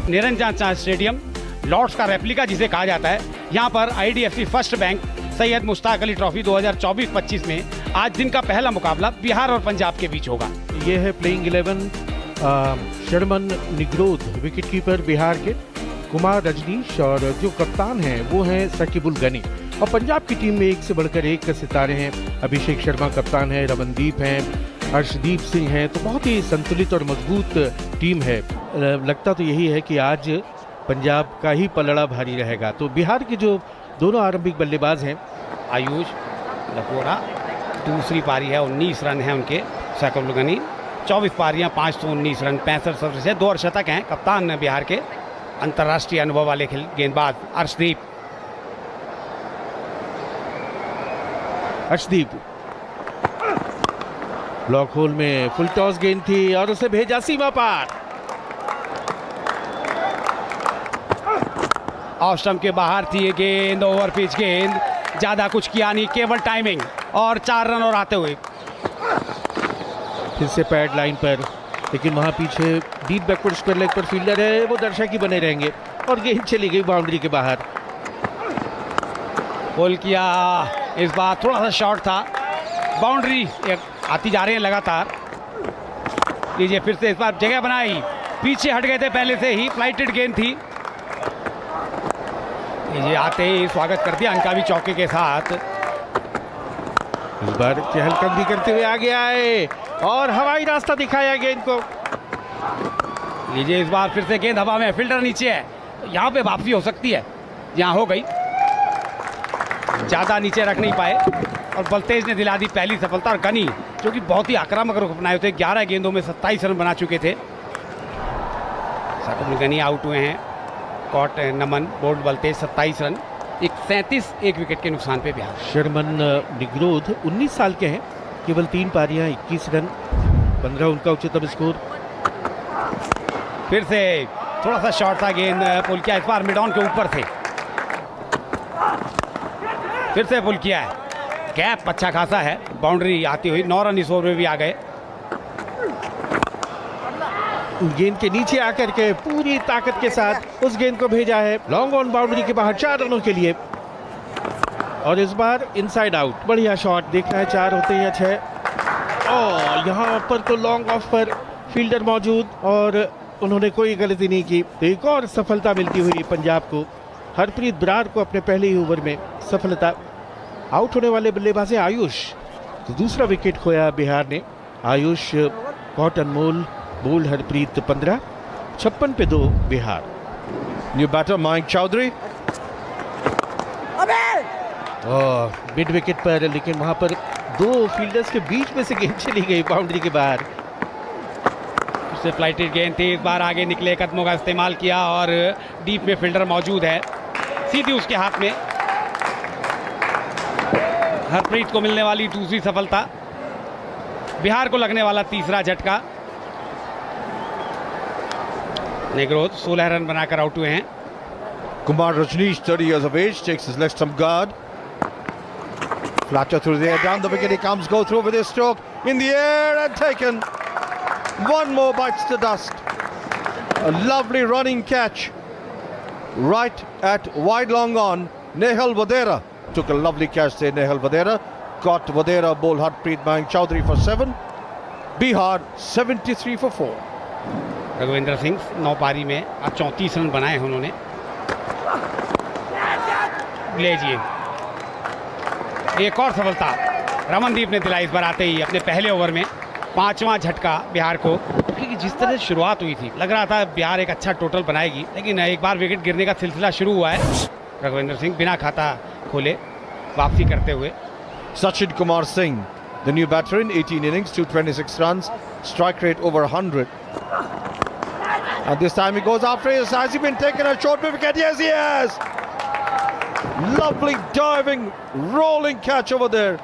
Niranjan stadium Lord's का replica जिसे कहा जाता है, यहाँ पर IDFC first bank Syed Mushtaq Ali trophy 2024-25 में आज दिन का पहला मुकाबला बिहार और पंजाब के बीच होगा। ये है playing 11 Sharman Nigrodha wicket keeper Bihar के, कुमार रजनीश, और जो कप्तान हैं वो हैं सकीबुल गनी। और पंजाब की टीम में एक से बढ़कर एक सितारे हैं। अभिषेक शर्मा कप्तान है, रमनदीप हैं, हर्षदीप सिंह हैं। तो बहुत ही संतुलित और मजबूत टीम है। लगता तो यही है कि आज पंजाब का ही पलड़ा भारी रहेगा। तो बिहार के जो दोनों आरंभिक बल्लेबाज हैं, आयुष लकोरा, दूसरी पारी है, 19 रन है उनके। सकीबुल गनी 24 पारियां, 519 रन, 65 सर्विस है, 2 अर्धशतक हैं। कप्तान बिहार के अंतर्राष्ट्रीय अनुभव वाले गेंदबाज अर्शदीप ब्लॉक होल में फुल टॉस गेंद थी और उसे भेजा सीमा पार। ऑफ स्टंप के बाहर थी ये गेंद, ओवर पिच गेंद, ज्यादा कुछ किया नहीं, केवल टाइमिंग, और 4 रन और आते हुए। फिर से पैड लाइन पर, लेकिन वहां पीछे डीप बैकवर्ड स्क्वायर लेग पर फील्डर है, वो दर्शक ही बने रहेंगे और गेंद चली गई बाउंड्री के बाहर। बोल किया, इस बार थोड़ा सा शॉर्ट था, बाउंड्री आती जा रही है लगातार। लीजिए फिर से इस बार जगह बनाई, पीछे हट गए थे पहले से ही, फ्लाइटेड गेंद थी। ये आते ही स्वागत कर दिया अंका भी चौके के साथ। इस बार चहलकदमी करते हुए आगे आए और हवाई रास्ता दिखाया गेंद को। लीजिए इस बार फिर से गेंद हवा में, फील्डर नीचे है, यहाँ पे वापसी हो सकती है, यहाँ हो गई, ज्यादा नीचे रख नहीं पाए और बलतेज ने दिला दी पहली सफलता। और गनी जो कि बहुत ही आक्रामक रुख अपनाए थे, 11 गेंदों में 27 रन बना चुके थे। सकीबुल गनी आउट हुए हैं, कॉट नमन, बोल्ड बलतेज 27 रन, 37 एक विकेट के नुकसान पे बिहार। शर्मन निग्रोध 19 साल के हैं, केवल 3 पारियां, 21 रन, 15 उनका उच्चतम स्कोर। फिर से थोड़ा सा शॉर्ट था गेंद, पुल किया, इस बार मिड ऑन के ऊपर थे, फिर से पुल किया है, गैप अच्छा खासा है, बाउंड्री आती हुई, 9 रन इस ओवर में भी आ गए। गेंद के नीचे आकर के पूरी ताकत के साथ उस गेंद को भेजा है लॉन्ग ऑन बाउंड्री के बाहर 4 रनों के लिए। और इस बार इनसाइड आउट, बढ़िया शॉट, देखना है 4 होते हैं या 6। और यहाँ पर तो लॉन्ग ऑफ पर फील्डर मौजूद और उन्होंने कोई गलती नहीं की। तो एक और सफलता मिलती हुई पंजाब को, हरप्रीत बरार को अपने पहले ही ओवर में सफलता। आउट होने वाले बल्लेबाज है आयुष, तो दूसरा विकेट खोया बिहार ने। आयुष बहुत अनमोल, बोल्ड हरप्रीत 15, 56 पे 2 Bihar. New batter Mayank Chaudhary, mid wicket पर, लेकिन वहां पर 2 फील्डर्स के बीच में से गेंद चली गई बाउंड्री के बाहर। उससे फ्लाइटेड गेंद थी, इस बार आगे निकले कदमों का इस्तेमाल किया और डीप में फील्डर मौजूद है, सीधी उसके हाथ में। हरप्रीत को मिलने वाली दूसरी सफलता, बिहार को लगने वाला तीसरा झटका। निग्रोध 16 रन बनाकर आउट हुए हैं। Kumar Rajneesh, 30 years of age, takes his left stump guard. Flatter through the air, down the wicket he comes, go through with his stroke, in the air and taken. One more bites the dust. A lovely running catch right at wide long on. Nehal Vadera took a lovely catch there, Nehal Vadera. Got Vadera, bowled Harpreet Miyunk Chowdhury for 7. Bihar 73 for 4. Raghuvendra Singh 9 पारी में आज 34 run बनाए हैं उन्होंने। लीजिए एक और सफलता रमनदीप ने दिलाई, इस बार आते ही अपने पहले ओवर में 5वां झटका बिहार को। क्योंकि जिस तरह से शुरुआत हुई थी, लग रहा था बिहार एक अच्छा टोटल बनाएगी, लेकिन एक बार विकेट गिरने का सिलसिला शुरू हुआ है। रघुवेंद्र सिंह बिना खाता खोले वापसी करते हुए। Sachin Kumar Singh, the new batter in 18 innings, 226 runs, strike rate over 100. And this time he goes after it. Has he been taken a short wicket? Yes, he has. Lovely diving, rolling catch over there.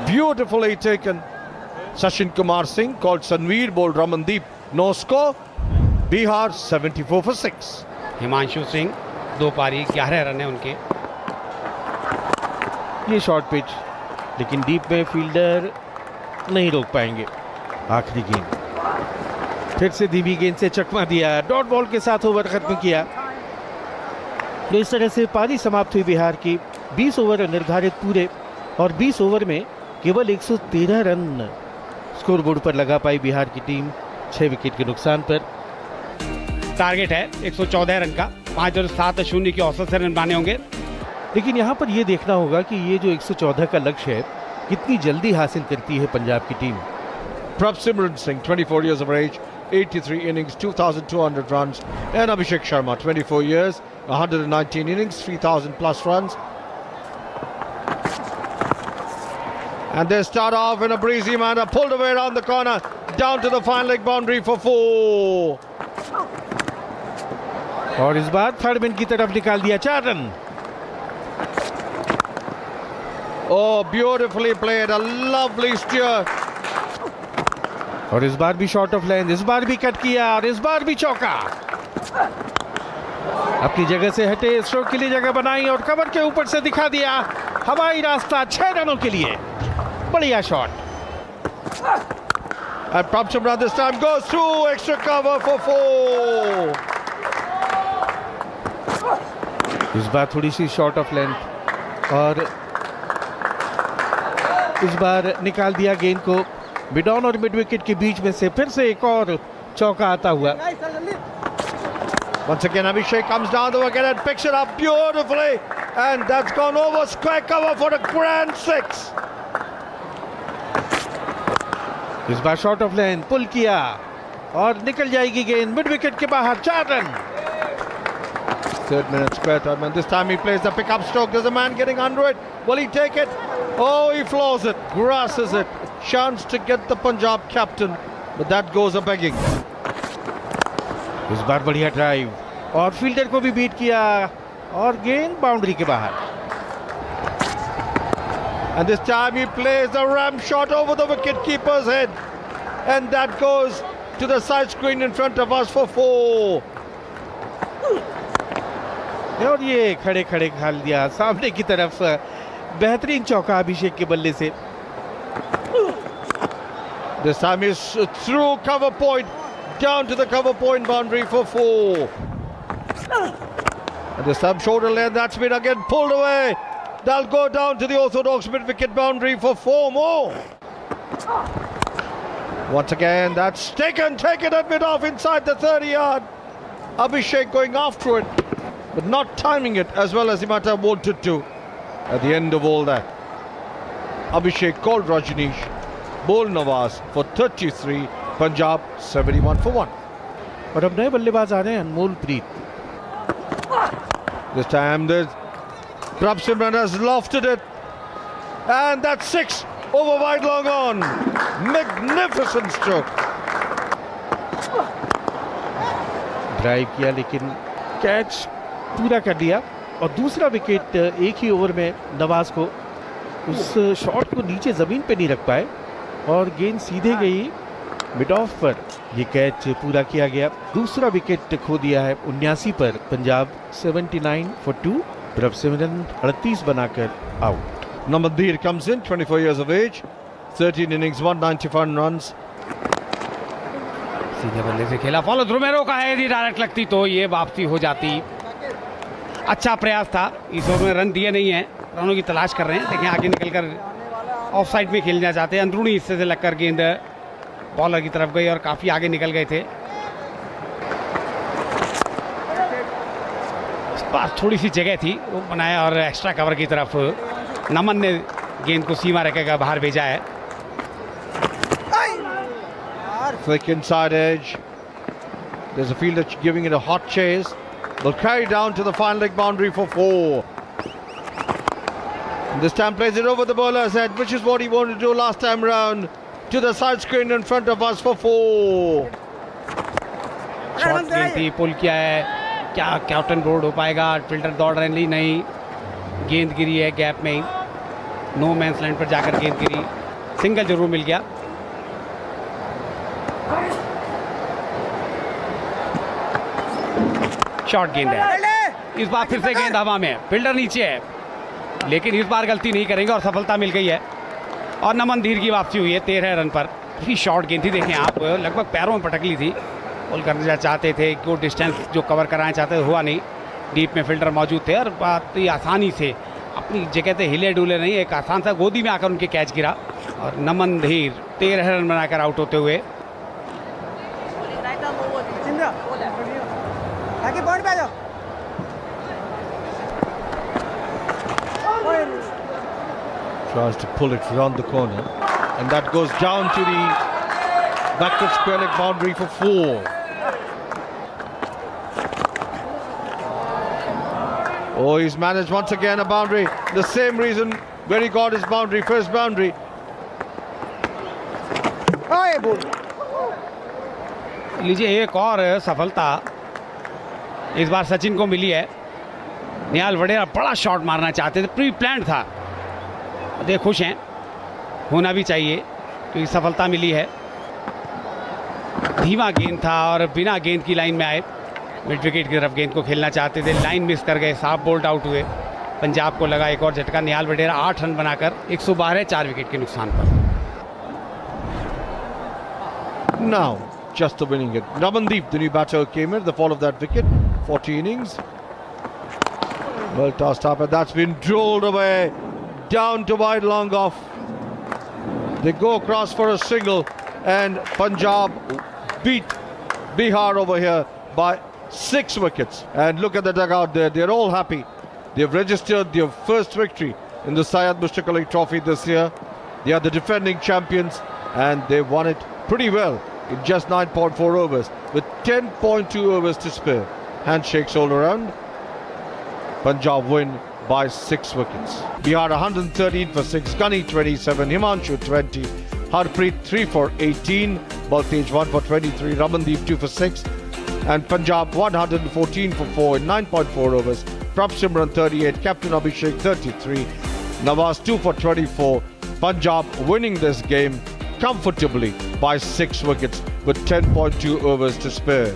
Beautifully taken. Sachin Kumar Singh, called Sanveer, bowled Ramandeep. No score. Bihar 74 for 6. Himanshu Singh 2 पारी 11 run है उनके। ये short pitch, लेकिन deep में fielder नहीं रोक पाएंगे। आखिरी गेंद फिर से धीमी गेंद से चकमा दिया, डॉट बॉल के साथ ओवर खत्म किया। तो इस तरह से पारी समाप्त हुई बिहार की। 20 ओवर निर्धारित पूरे और 20 ओवर में केवल 113 रन स्कोरबोर्ड पर लगा पाई बिहार की टीम 6 विकेट के नुकसान पर। टारगेट है 114 रन का, 5.70 की औसत से रन बनाने होंगे। लेकिन यहाँ पर यह देखना होगा कि ये जो 114 का लक्ष्य है कितनी जल्दी हासिल करती है पंजाब की team. Prabhsimran Singh, 24 years of age, 83 innings, 2,200 runs. And Abhishek Sharma, 24 years, 119 innings, 3,000 plus runs. And they start off in a breezy manner, pulled away around the corner, down to the fine leg boundary for 4. और इस बार third man की तरफ निकाल दिया 4 run. Oh, beautifully played, a lovely steer. और इस बार भी short of length, इस बार भी कट किया और इस बार भी चौका। अपनी जगह से हटे, स्ट्रोक के लिए जगह बनाई और कवर के ऊपर से दिखा दिया हवाई रास्ता 6 रनों के लिए। बढ़िया shot. And Prabhsimran this time goes through, extra cover for 4. इस बार थोड़ी सी शॉर्ट ऑफ लेंथ और इस बार निकाल दिया गेंद को मिड ऑन और मिड विकेट के बीच में से। फिर से एक और चौका आता हुआ। Once again, Abhishek comes down the wicket and picks it up beautifully. And that's gone over square cover for a grand 6. इस बार शॉर्ट ऑफ लेंथ पुल किया और निकल जाएगी गेंद मिड विकेट के बाहर। 4 run. Third minute square, third man. This time he plays the pickup stroke. There's a man getting under it. Will he take it? Oh, he floors it, grasses it. Chance to get the Punjab captain, but that goes a begging. इस बार बढ़िया drive और fielder को भी beat किया और गेंद boundary के बाहर। And this time he plays the ram shot over the wicket keeper's head, and that goes to the side screen in front of us for 4. और ये खड़े खड़े खाल दिया सामने की तरफ। बेहतरीन चौका अभिषेक के बल्ले से। This time he's through cover point, down to the cover point boundary for 4. And this time shoulder length, that's been again pulled away. That'll go down to the orthodox mid-wicket boundary for 4 more. Once again, that's taken at mid-off inside the 30-yard. Abhishek going after it, but not timing it as well as he might have wanted to. At the end of all that, Abhishek called Rajneesh, bowled Nawaz for 33, Punjab 71 for 1. और अब नए बल्लेबाज आ रहे हैं अनमोल प्रीत। This time the Prabhsimran has lofted it, and that's 6 over wide long on. Magnificent stroke. Drive किया लेकिन catch पूरा कर दिया और दूसरा विकेट एक ही ओवर में नवाज को उस शॉट को नीचे ज़मीन पे नहीं रख पाए और गेंद सीधे गई मिड ऑफ पर। ये कैच पूरा किया गया। दूसरा विकेट खो दिया है 79 पर। पंजाब 79 for 2, प्रभसिमरन 38 बनाकर out. Namandir comes in, 24 years of age, 13 innings, 191 runs. सीधे बल्ले से खेला, फॉलो रोमेरो का है, यदि डायरेक्ट लगती तो ये वापसी हो जाती। अच्छा प्रयास था, इस ओवर में रन दिए नहीं है, रनों की तलाश कर रहे हैं लेकिन आगे निकलकर ऑफ साइड में खेलना चाहते हैं। अंदरूनी हिस्से से लगकर गेंद बॉलर की तरफ गई और काफी आगे निकल गए थे। इस बार थोड़ी सी जगह थी वो बनाया और एक्स्ट्रा कवर की तरफ नमन ने गेंद को सीमा रेखा बाहर भेजा है। Flick inside edge. There's a fielder giving it a hot chase. Will carry down to the final leg boundary for 4. And this time plays it over the bowler's head, which is what he wanted to do last time round. To the side screen in front of us for 4. Shot गेंद थी, पुल किया है, क्या captain board हो पाएगा? Fielder दौड़ रहे नहीं, गेंद गिरी है गैप में ही, नो मैंस लैंड पर जाकर गेंद गिरी, सिंगल जरूर मिल गया। शॉर्ट गेंद है, इस बार फिर से गेंद हवा में, फील्डर नीचे है लेकिन इस बार गलती नहीं करेंगे और सफलता मिल गई है और नमन धीर की वापसी हुई है 13 रन पर। काफ़ी शॉर्ट गेंद थी, देखें आप लगभग पैरों में पटक ली थी। बॉल करना चाहते थे कि डिस्टेंस जो कवर कराना चाहते थे हुआ नहीं, डीप में फील्डर मौजूद थे और बात ही आसानी से अपनी जगह से हिले डुले नहीं, एक आसान सा गोदी में आकर उनके कैच गिरा और नमन धीर 13 रन बनाकर आउट होते हुए। Tries to pull it round the corner, and that goes down to the backward square leg boundary for 4. Oh, he's managed once again a boundary. The same reason where he got his boundary, first boundary. लीजिए एक और सफलता इस बार सचिन को मिली है। निहाल वडेरा बड़ा shot मारना चाहते थे, प्री प्लान था, देख खुश हैं, होना भी चाहिए क्योंकि सफलता मिली है। धीमा गेंद था और बिना गेंद की लाइन में आए, मिड विकेट की तरफ गेंद को खेलना चाहते थे, लाइन मिस कर गए, साफ बोल्ड आउट हुए। पंजाब को लगा एक और झटका। निहाल वडेरा 8 रन बनाकर 112 4 विकेट के नुकसान पर। Now, just the winning hit. Ramandeep, the new batter, came in at the fall of that wicket. 40 innings. Well tossed up, and that's been drilled away down to wide long off. They go across for a single, and Punjab beat Bihar over here by 6 wickets. And look at the dugout there, they're all happy. They've registered their first victory in the Syed Mushtaq Ali Trophy this year. They are the defending champions, and they won it pretty well in just 9.4 overs with 10.2 overs to spare. Handshakes all around. Punjab win by 6 wickets. Bihar 113 for 6, Gunny 27, Himanshu 20, Harpreet 3 for 18, Baltej 1 for 23, Ramandeep 2 for 6, and Punjab 114 for 4 in 9.4 overs. Prab Simran 38, Captain Abhishek 33, Nawaz 2 for 24. Punjab winning this game comfortably by 6 wickets with 10.2 overs to spare.